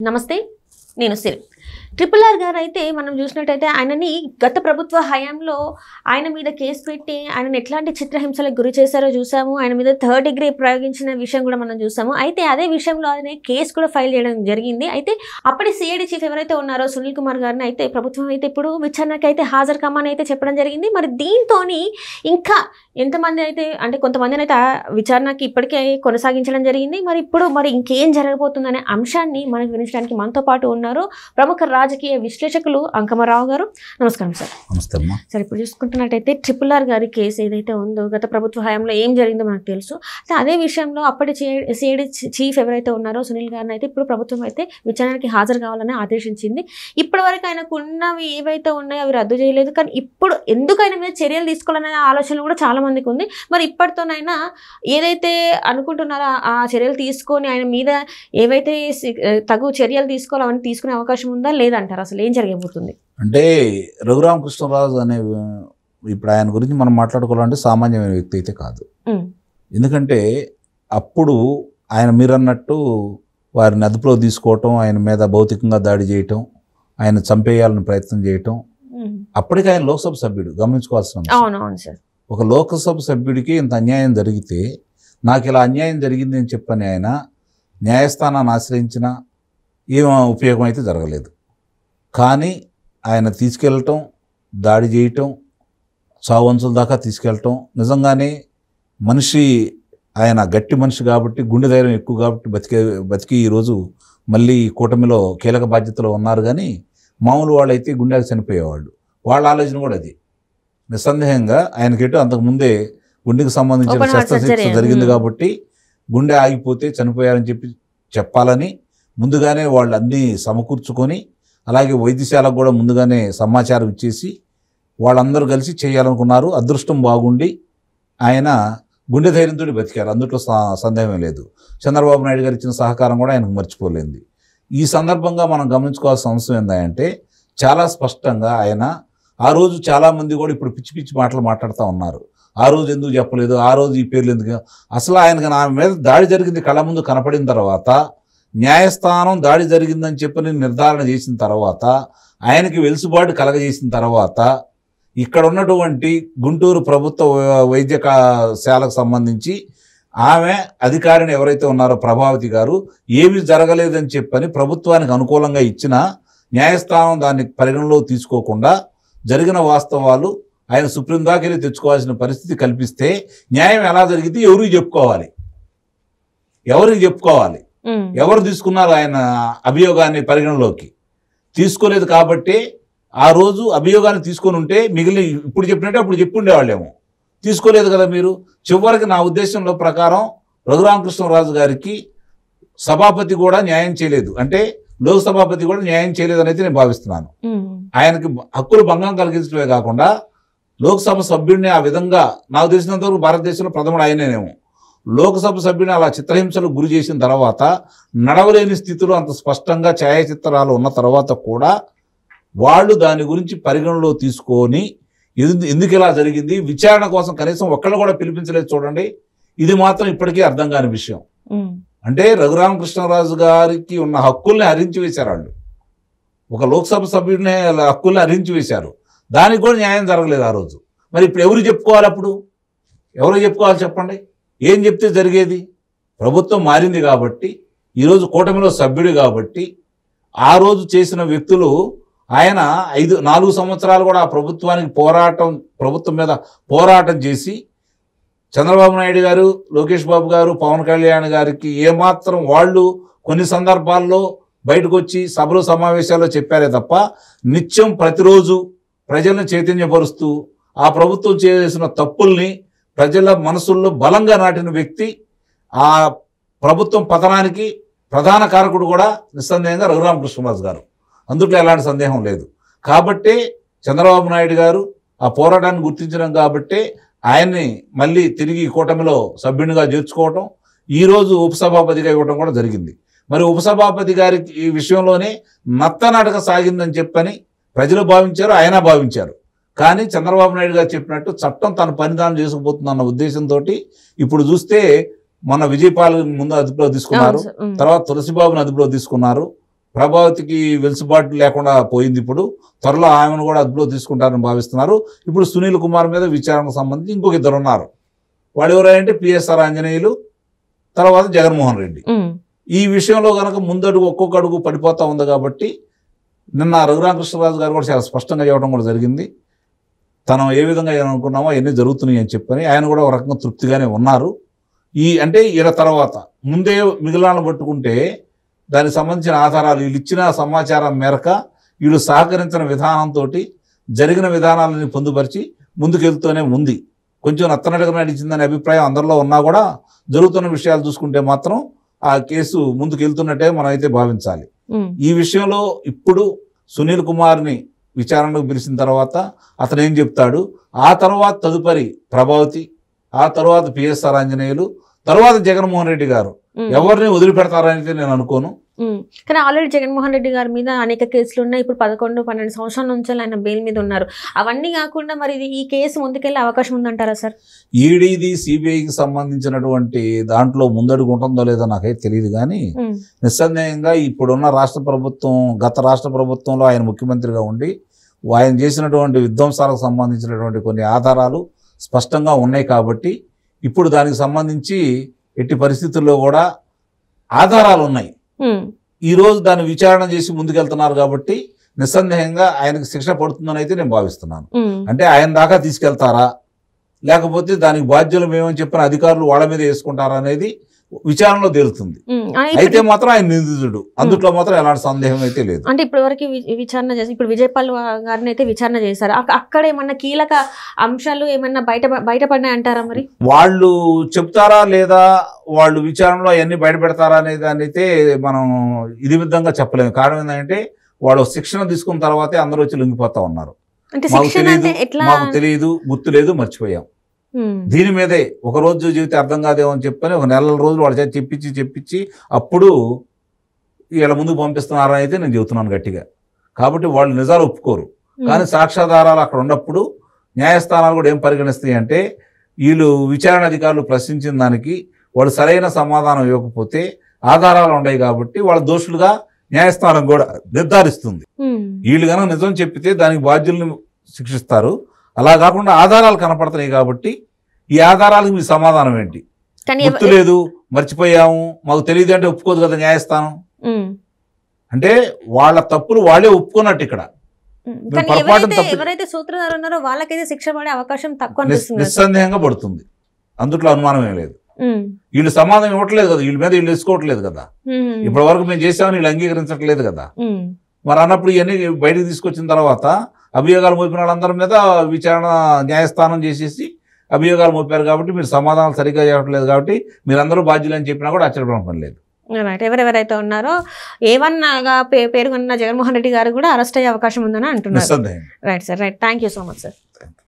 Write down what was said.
నమస్తే, నేను సిరి. Triple R గారు అయితే మనం చూసినట్టయితే ఆయనని గత ప్రభుత్వ హయాంలో ఆయన మీద కేసు పెట్టి ఆయనను ఎట్లాంటి చిత్రహింసలకు గురి చేశారో చూసాము. ఆయన మీద 3rd డిగ్రీ ప్రయోగించిన విషయం కూడా మనం చూసాము. అయితే అదే విషయంలో ఆయన కేసు కూడా ఫైల్ చేయడం జరిగింది. అయితే అప్పటి సిఐడి చీఫ్ ఎవరైతే ఉన్నారో సునీల్ కుమార్ గారిని అయితే ప్రభుత్వం అయితే ఇప్పుడు విచారణకు అయితే హాజరు కమ్మని అయితే చెప్పడం జరిగింది. మరి దీంతో ఇంకా ఎంతమంది అయితే అంటే కొంతమందిని అయితే విచారణకి ఇప్పటికే కొనసాగించడం జరిగింది. మరి ఇప్పుడు ఇంకేం జరగబోతుందనే అంశాన్ని మనకు వివరించడానికి మనతో పాటు ఉన్నారు ప్రముఖ రాజకీయ విశ్లేషకులు అంకమరావు గారు. నమస్కారం సార్. నమస్తే అమ్మా. సార్, ఇప్పుడు చూసుకుంటున్నట్టయితే ట్రిపుల్ ఆర్ గారి కేసు ఏదైతే ఉందో గత ప్రభుత్వ హయాంలో ఏం జరిగిందో మనకు తెలుసు. అదే విషయంలో అప్పటి సిఐడి చీఫ్ ఎవరైతే ఉన్నారో సునీల్ గారిని అయితే ఇప్పుడు ప్రభుత్వం అయితే విచారణకి హాజరు కావాలని ఆదేశించింది. ఇప్పటి వరకు ఆయనకు ఉన్నవి ఏవైతే ఉన్నాయో అవి రద్దు చేయలేదు. కానీ ఇప్పుడు ఎందుకు ఆయన మీద చర్యలు తీసుకోవాలనే ఆలోచన కూడా చాలా మందికి ఉంది. మరి ఇప్పటితోనైనా ఏదైతే అనుకుంటున్నారో ఆ చర్యలు తీసుకొని ఆయన మీద ఏవైతే తగు చర్యలు తీసుకోవాలో అవన్నీ తీసుకునే అవకాశం ఉందా లేదంటారు? అసలు ఏం జరగబోతుంది అంటే రఘురామకృష్ణరాజు అనే ఇప్పుడు ఆయన గురించి మనం మాట్లాడుకోవాలంటే సామాన్యమైన వ్యక్తి అయితే కాదు. ఎందుకంటే అప్పుడు ఆయన మీరన్నట్టు వారిని అదుపులో తీసుకోవటం, ఆయన మీద భౌతికంగా దాడి చేయటం, ఆయన చంపేయాలని ప్రయత్నం చేయటం, అప్పటికి ఆయన లోక్సభ సభ్యుడు. గమనించుకోవాల్సిన ఒక లోక్సభ సభ్యుడికి ఇంత అన్యాయం జరిగితే నాకు ఇలా అన్యాయం జరిగింది అని చెప్పని ఆయన న్యాయస్థానాన్ని ఆశ్రయించిన ఏం ఉపయోగం అయితే జరగలేదు. కానీ ఆయన తీసుకెళ్ళటం, దాడి చేయటం, చావంచుల దాకా తీసుకెళ్ళటం, నిజంగానే మనిషి ఆయన గట్టి మనిషి కాబట్టి, గుండె ధైర్యం ఎక్కువ కాబట్టి బతికి ఈరోజు మళ్ళీ కూటమిలో కీలక బాధ్యతలో ఉన్నారు. కానీ మామూలు వాళ్ళైతే గుండెకి చనిపోయేవాళ్ళు. వాళ్ళ ఆలోచన కూడా అది. నిస్సందేహంగా ఆయనకేటో అంతకుముందే గుండెకి సంబంధించిన శస్త్రచికిత్స జరిగింది కాబట్టి గుండె ఆగిపోతే చనిపోయారని చెప్పాలని ముందుగానే వాళ్ళు అన్నీ సమకూర్చుకొని, అలాగే వైద్యశాలకు కూడా ముందుగానే సమాచారం ఇచ్చేసి వాళ్ళందరూ కలిసి చేయాలనుకున్నారు. అదృష్టం బాగుండి ఆయన గుండె ధైర్యంతో బతికారు. అందులో సందేహమే లేదు. చంద్రబాబు నాయుడు గారు ఇచ్చిన సహకారం కూడా ఆయనకు మర్చిపోలేదు. ఈ సందర్భంగా మనం గమనించుకోవాల్సిన అవసరం ఏంటంటే చాలా స్పష్టంగా ఆయన ఆ రోజు చాలామంది కూడా ఇప్పుడు పిచ్చి పిచ్చి మాటలు మాట్లాడుతూ ఉన్నారు. ఆ రోజు ఎందుకు చెప్పలేదు, ఆ రోజు ఈ పేర్లు ఎందుకు, అసలు ఆయనకు నా మీద దాడి జరిగింది కళ్ళ ముందు కనపడిన తర్వాత, న్యాయస్థానం దాడి జరిగిందని చెప్పని నిర్ధారణ చేసిన తర్వాత, ఆయనకి వెలుసుబాటు కలగజేసిన తర్వాత, ఇక్కడ ఉన్నటువంటి గుంటూరు ప్రభుత్వ వైద్యశాలకు సంబంధించి ఆమె అధికారిని ఎవరైతే ఉన్నారో ప్రభావతి గారు ఏమీ జరగలేదని చెప్పని ప్రభుత్వానికి అనుకూలంగా ఇచ్చిన న్యాయస్థానం దాన్ని పరిగణలో తీసుకోకుండా జరిగిన వాస్తవాలు ఆయన సుప్రీం దాకా వెళ్ళి తెచ్చుకోవాల్సిన పరిస్థితి కల్పిస్తే న్యాయం ఎలా జరిగింది ఎవరికి చెప్పుకోవాలి? ఎవరు తీసుకున్నారు ఆయన అభియోగాన్ని పరిగణలోకి? తీసుకోలేదు కాబట్టి ఆ రోజు అభియోగాన్ని తీసుకొని ఉంటే మిగిలిన ఇప్పుడు చెప్పినట్టే అప్పుడు చెప్పుండేవాళ్ళేమో. తీసుకోలేదు కదా మీరు. చివరికి నా ఉద్దేశంలో ప్రకారం రఘురామకృష్ణరాజు గారికి సభాపతి కూడా న్యాయం చేయలేదు, అంటే లోక్సభాపతి కూడా న్యాయం చేయలేదని అయితే నేను భావిస్తున్నాను. ఆయనకి హక్కులు భంగం కలిగించడమే కాకుండా లోక్సభ సభ్యుడిని ఆ విధంగా, నాకు తెలిసినంతవరకు భారతదేశంలో ప్రథముడు ఆయనేనేమో, లోక్సభ సభ్యుని అలా చిత్రహింసలకు గురి చేసిన తర్వాత, నడవలేని స్థితిలో అంత స్పష్టంగా ఛాయాచిత్రాలు ఉన్న తర్వాత కూడా వాళ్ళు దాని గురించి పరిగణలో తీసుకొని ఎందుకు ఇలా జరిగింది విచారణ కోసం కనీసం ఒక్కళ్ళు కూడా పిలిపించలేదు. చూడండి, ఇది మాత్రం ఇప్పటికీ అర్థం కాని విషయం. అంటే రఘురామకృష్ణరాజు గారికి ఉన్న హక్కుల్ని హరించి వేశారు వాళ్ళు. ఒక లోక్సభ సభ్యుడిని హక్కుల్ని హరించి వేశారు. దానికి కూడా న్యాయం జరగలేదు ఆ రోజు. మరి ఇప్పుడు ఎవరు చెప్పుకోవాలి? అప్పుడు ఎవరు చెప్పుకోవాలి చెప్పండి? ఏం చెప్తే జరిగేది? ప్రభుత్వం మారింది కాబట్టి, ఈరోజు కూటమిలో సభ్యుడు కాబట్టి, ఆ రోజు చేసిన వ్యక్తులు ఆయన 4 సంవత్సరాలు కూడా ఆ ప్రభుత్వం మీద పోరాటం చేసి చంద్రబాబు నాయుడు గారు, లోకేష్ బాబు గారు, పవన్ కళ్యాణ్ గారికి ఏమాత్రం వాళ్ళు కొన్ని సందర్భాల్లో బయటకు వచ్చి సభలు సమావేశాల్లో చెప్పారే తప్ప నిత్యం ప్రతిరోజు ప్రజలను చైతన్యపరుస్తూ ఆ ప్రభుత్వం చేసిన తప్పుల్ని ప్రజల మనసుల్లో బలంగా నాటిన వ్యక్తి. ఆ ప్రభుత్వం పతనానికి ప్రధాన కారకుడు కూడా నిస్సందేహంగా రఘురామకృష్ణరాజు గారు. అందుట్లో ఎలాంటి సందేహం లేదు. కాబట్టి చంద్రబాబు నాయుడు గారు ఆ పోరాటాన్ని గుర్తించడం కాబట్టి ఆయన్ని మళ్ళీ తిరిగి కూటమిలో సభ్యునిగా చేర్చుకోవటం, ఈరోజు ఉపసభాపతిగా ఇవ్వడం కూడా జరిగింది. మరి ఉపసభాపతి గారికి ఈ విషయంలోనే నత్తనాటక సాగిందని చెప్పని ప్రజలు భావించారు, ఆయన భావించారు. కానీ చంద్రబాబు నాయుడు గారు చెప్పినట్టు చట్టం తన పనిదానం చేసుకుపోతుందన్న ఉద్దేశంతో ఇప్పుడు చూస్తే మన విజయపాల్ ముందు అదుపులో తీసుకున్నారు, తర్వాత తులసిబాబుని అదుపులో తీసుకున్నారు, ప్రభావతికి వెలుసుబాటు లేకుండా పోయింది. ఇప్పుడు త్వరలో ఆమెను కూడా అదుపులో తీసుకుంటారని భావిస్తున్నారు. ఇప్పుడు సునీల్ కుమార్ మీద విచారణకు సంబంధించి ఇంకొక ఇద్దరు ఉన్నారు. వాళ్ళు ఎవరంటే పిఎస్ఆర్ ఆంజనేయులు, తర్వాత జగన్మోహన్ రెడ్డి. ఈ విషయంలో కనుక ముందడుగు ఒక్కొక్క అడుగు పడిపోతూ ఉంది కాబట్టి నిన్న రఘురామకృష్ణరాజు గారు కూడా చాలా స్పష్టంగా చెప్పడం కూడా జరిగింది. తను ఏ విధంగా అనుకున్నామో అవన్నీ జరుగుతున్నాయి అని చెప్పని ఆయన కూడా ఒక రకంగా తృప్తిగానే ఉన్నారు. అంటే ఈయన తర్వాత ముందే మిగిలిన పట్టుకుంటే దానికి సంబంధించిన ఆధారాలు వీళ్ళు ఇచ్చిన సమాచారం మేరకు వీళ్ళు సహకరించిన విధానంతో జరిగిన విధానాలని పొందుపరిచి ముందుకెళ్తూనే ఉంది. కొంచెం నత్తనడుగా నడిచిందనే అభిప్రాయం అందరిలో ఉన్నా కూడా జరుగుతున్న విషయాలు చూసుకుంటే మాత్రం ఆ కేసు ముందుకెళ్తున్నట్టే మనం అయితే భావించాలి. ఈ విషయంలో ఇప్పుడు సునీల్ కుమార్ని విచారణకు పిలిచిన తర్వాత అతను ఏం చెప్తాడు, ఆ తర్వాత తదుపరి ప్రభావతి, ఆ తర్వాత పిఎస్ఆర్ ఆంజనేయులు, తర్వాత జగన్మోహన్ రెడ్డి గారు ఎవరిని వదిలిపెడతారని నేను అనుకోను. కానీ ఆల్రెడీ జగన్మోహన్ రెడ్డి గారి మీద అనేక కేసులు ఉన్నాయి. ఇప్పుడు 11-12 సంవత్సరాల నుంచి ఆయన బెయిల్ మీద ఉన్నారు. అవన్నీ కాకుండా మరి ఈ కేసు ముందుకెళ్ళే అవకాశం ఉందంటారా సార్? ఈడీది సిబిఐకి సంబంధించినటువంటి దాంట్లో ముందడుగు ఉంటుందో లేదో నాకైతే తెలియదు. కానీ నిస్సందేహంగా ఇప్పుడున్న రాష్ట్ర ప్రభుత్వం, గత రాష్ట్ర ప్రభుత్వంలో ఆయన ముఖ్యమంత్రిగా ఉండి ఆయన చేసినటువంటి విధ్వంసాలకు సంబంధించినటువంటి కొన్ని ఆధారాలు స్పష్టంగా ఉన్నాయి కాబట్టి ఇప్పుడు దానికి సంబంధించి ఎట్టి పరిస్థితుల్లో కూడా ఆధారాలు ఉన్నాయి. ఈరోజు దాన్ని విచారణ చేసి ముందుకెళ్తున్నారు కాబట్టి నిస్సందేహంగా ఆయనకు శిక్ష పడుతుందని అయితే నేను భావిస్తున్నాను. అంటే ఆయన దాకా తీసుకెళ్తారా, లేకపోతే దానికి బాధ్యులు మేమని చెప్పిన అధికారులు వాళ్ళ మీద వేసుకుంటారా అనేది విచారణలో తేలుతుంది. అయితే మాత్రం ఆయన నిందితుడు, అందుట్లో మాత్రం ఎలాంటి సందేహం అయితే లేదు. అంటే ఇప్పటి వరకు విచారణ చేసి ఇప్పుడు విజయపాల్ గారిని అయితే విచారణ చేశారు. అక్కడ ఏమన్నా కీలక అంశాలు ఏమన్నా బయటపడినాయి అంటారా? మరి వాళ్ళు చెప్తారా లేదా, వాళ్ళు విచారణలో అవన్నీ బయటపెడతారా అనే దాన్ని అయితే మనం ఇది విధంగా చెప్పలేము. కారణం ఏంటంటే వాళ్ళు శిక్షణ తీసుకున్న తర్వాతే అందరూ వచ్చి లొంగిపోతా ఉన్నారు. మాకు తెలియదు, గుర్తు లేదు, మర్చిపోయాం. దీని మీదే ఒక రోజు జీవితం అర్థం కాదేమో అని చెప్పని ఒక నెల రోజులు వాళ్ళ చేత చెప్పించి అప్పుడు వీళ్ళ ముందుకు పంపిస్తున్నారని అయితే నేను చెబుతున్నాను గట్టిగా. కాబట్టి వాళ్ళు నిజాలు ఒప్పుకోరు. కానీ సాక్ష్యాధారాలు అక్కడ ఉన్నప్పుడు న్యాయస్థానాలు కూడా ఏం పరిగణిస్తాయి అంటే వీళ్ళు విచారణ అధికారులు ప్రశ్నించిన దానికి వాళ్ళు సరైన సమాధానం ఇవ్వకపోతే ఆధారాలు ఉన్నాయి కాబట్టి వాళ్ళ దోషులుగా న్యాయస్థానం కూడా నిర్ధారిస్తుంది. వీళ్ళు కనుక నిజం చెప్పితే దానికి బాధ్యులను శిక్షిస్తారు. అలా కాకుండా ఆధారాలు కనపడుతున్నాయి కాబట్టి ఈ ఆధారాలకు మీ సమాధానం ఏంటి, గుర్తు లేదు, మర్చిపోయాము, మాకు తెలియదు అంటే ఒప్పుకోదు కదా న్యాయస్థానం. అంటే వాళ్ళ తప్పులు వాళ్ళే ఒప్పుకున్నట్టు ఇక్కడ. ఎవరైతే సూత్రధారు ఉన్నారో వాళ్ళకైతే శిక్ష పడే అవకాశం తక్కువ నిస్సందేహంగా పడుతుంది, అందుట్లో అనుమానం ఏం లేదు. వీళ్ళు సమాధానం ఇవ్వట్లేదు కదా, వీళ్ళ మీద వీళ్ళు వేసుకోవట్లేదు కదా, ఇప్పటి వరకు మేము చేసామని వీళ్ళు అంగీకరించట్లేదు కదా. మరి అన్నప్పుడు ఇవన్నీ బయటకు తీసుకొచ్చిన తర్వాత అభియోగాలు మోపిన వాళ్ళందరి మీద విచారణ న్యాయస్థానం చేసేసి అభియోగాలు మోపారు కాబట్టి మీరు సమాధానాలు సరిగ్గా చేయట్లేదు కాబట్టి మీరందరూ బాధ్యులు అని చెప్పినా కూడా ఆశ్చర్యపడం పని లేదు. ఎవరెవరైతే ఉన్నారో ఏవన్నాగా పేర్కొన్న జగన్మోహన్ రెడ్డి గారు కూడా అరెస్ట్ అయ్యే అవకాశం ఉందని అంటున్నారు. Right sir, right. Thank you so much sir.